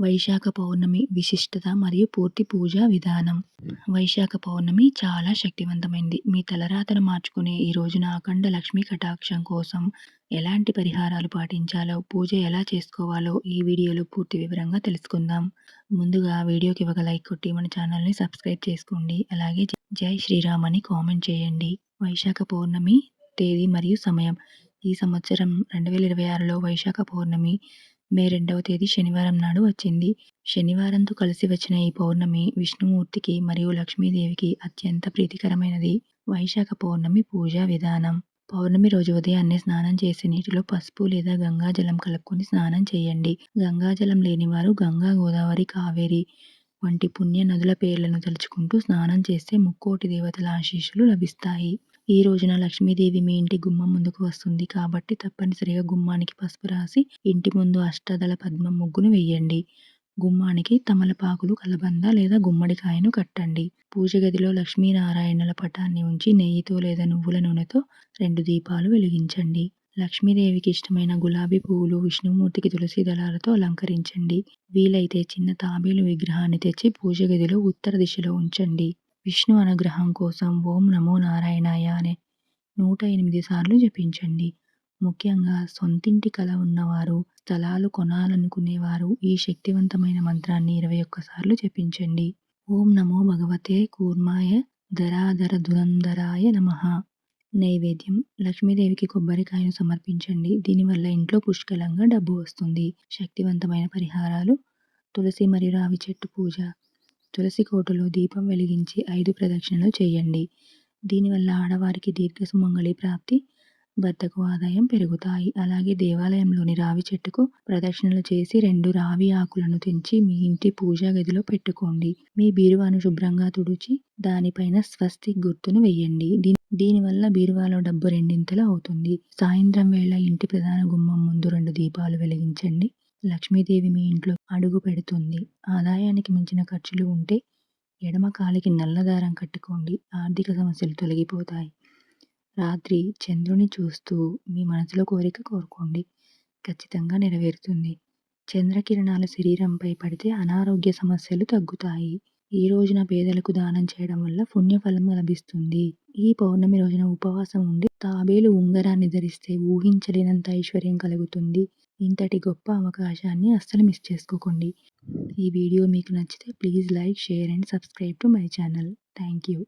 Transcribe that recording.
వైశాఖ పౌర్ణమి విశిష్టత మరియు పూర్తి పూజా విధానం. వైశాఖ పౌర్ణమి చాలా శక్తివంతమైంది. మీ తలరాతను మార్చుకునే ఈ రోజున అఖండ లక్ష్మీ కటాక్షం కోసం ఎలాంటి పరిహారాలు పాటించాలో, పూజ ఎలా చేసుకోవాలో ఈ వీడియోలో పూర్తి వివరంగా తెలుసుకుందాం. ముందుగా వీడియోకి ఒక లైక్ కొట్టి మన ఛానల్ని సబ్స్క్రైబ్ చేసుకోండి. అలాగే జై శ్రీరామ్ అని కామెంట్ చేయండి. వైశాఖ పౌర్ణమి తేదీ మరియు సమయం. ఈ సంవత్సరం 2026లో వైశాఖ పౌర్ణమి మే 2వ తేదీ శనివారం నాడు వచ్చింది. శనివారంతో కలిసి వచ్చిన ఈ పౌర్ణమి విష్ణుమూర్తికి మరియు లక్ష్మీదేవికి అత్యంత ప్రీతికరమైనది. వైశాఖ పౌర్ణమి పూజా విధానం. పౌర్ణమి రోజు ఉదయాన్నే స్నానం చేసి నీటిలో పసుపు లేదా గంగాజలం కలుపుకొని స్నానం చేయండి. గంగాజలం లేనివారు గంగా, గోదావరి, కావేరి వంటి పుణ్య నదుల పేర్లను తలుచుకుంటూ స్నానం చేస్తే ముక్కోటి దేవతల ఆశీస్సులు లభిస్తాయి. ఈ రోజున లక్ష్మీదేవి మీ ఇంటి గుమ్మం ముందుకు వస్తుంది కాబట్టి తప్పనిసరిగా గుమ్మానికి పసుపు రాసి ఇంటి ముందు అష్టదళ పద్మం ముగ్గును వెయ్యండి. గుమ్మానికి తమలపాకులు, కలబంద లేదా గుమ్మడికాయను కట్టండి. పూజ గదిలో లక్ష్మీనారాయణుల పటాన్ని ఉంచి నెయ్యితో లేదా నువ్వుల నూనెతో 2 దీపాలు వెలిగించండి. లక్ష్మీదేవికి ఇష్టమైన గులాబీ పువ్వులు, విష్ణుమూర్తికి తులసి దళాలతో అలంకరించండి. వీలైతే చిన్న తాబేలు విగ్రహాన్ని తెచ్చి పూజ గదిలో ఉత్తర దిశలో ఉంచండి. విష్ణు అనుగ్రహం కోసం ఓం నమో నారాయణాయ అనే 108 సార్లు జపించండి. ముఖ్యంగా సొంతింటి కల ఉన్నవారు, స్థలాలు కొనాలనుకునేవారు ఈ శక్తివంతమైన మంత్రాన్ని 21 సార్లు జపించండి. ఓం నమో భగవతే కూర్మాయ ధరాధర ధురంధరాయ నమః. నైవేద్యం. లక్ష్మీదేవికి కొబ్బరికాయను సమర్పించండి. దీనివల్ల ఇంట్లో పుష్కలంగా డబ్బు వస్తుంది. శక్తివంతమైన పరిహారాలు. తులసి మరియు రావి చెట్టు పూజ. తులసి కోటలో దీపం వెలిగించి 5 ప్రదక్షిణలు చేయండి. దీనివల్ల ఆడవారికి దీర్ఘ సుమంగళి ప్రాప్తి, భర్తకు ఆదాయం పెరుగుతాయి. అలాగే దేవాలయంలోని రావి చెట్టుకు ప్రదక్షిణలు చేసి 2 రావి ఆకులను తెంచి మీ ఇంటి పూజా గదిలో పెట్టుకోండి. మీ బీరువాను శుభ్రంగా తుడిచి దానిపైన స్వస్తిక్ గుర్తును వెయ్యండి. దీనివల్ల బీరువాలో డబ్బు రెండింతలు అవుతుంది. సాయంత్రం వేళ ఇంటి ప్రధాన గుమ్మం ముందు 2 దీపాలు వెలిగించండి. లక్ష్మీదేవి మీ ఇంట్లో అడుగు పెడుతుంది. ఆదాయానికి మించిన ఖర్చులు ఉంటే ఎడమ కాలికి నల్లదారం కట్టుకోండి. ఆర్థిక సమస్యలు తొలగిపోతాయి. రాత్రి చంద్రుని చూస్తూ మీ మనసులో కోరిక కోరుకోండి. ఖచ్చితంగా నెరవేరుతుంది. చంద్రకిరణాలు శరీరంపై పడితే అనారోగ్య సమస్యలు తగ్గుతాయి. ఈ రోజున పేదలకు దానం చేయడం వల్ల పుణ్యఫలం లభిస్తుంది. ఈ పౌర్ణమి రోజున ఉపవాసం ఉండి తాబేలు ఉంగరాన్ని ధరిస్తే ఊహించలేనంత ఐశ్వర్యం కలుగుతుంది. ఇంతటి గొప్ప అవకాశాన్ని అస్సలు మిస్ చేసుకోకండి. ఈ వీడియో మీకు నచ్చితే please like, share and subscribe to my channel. Thank you.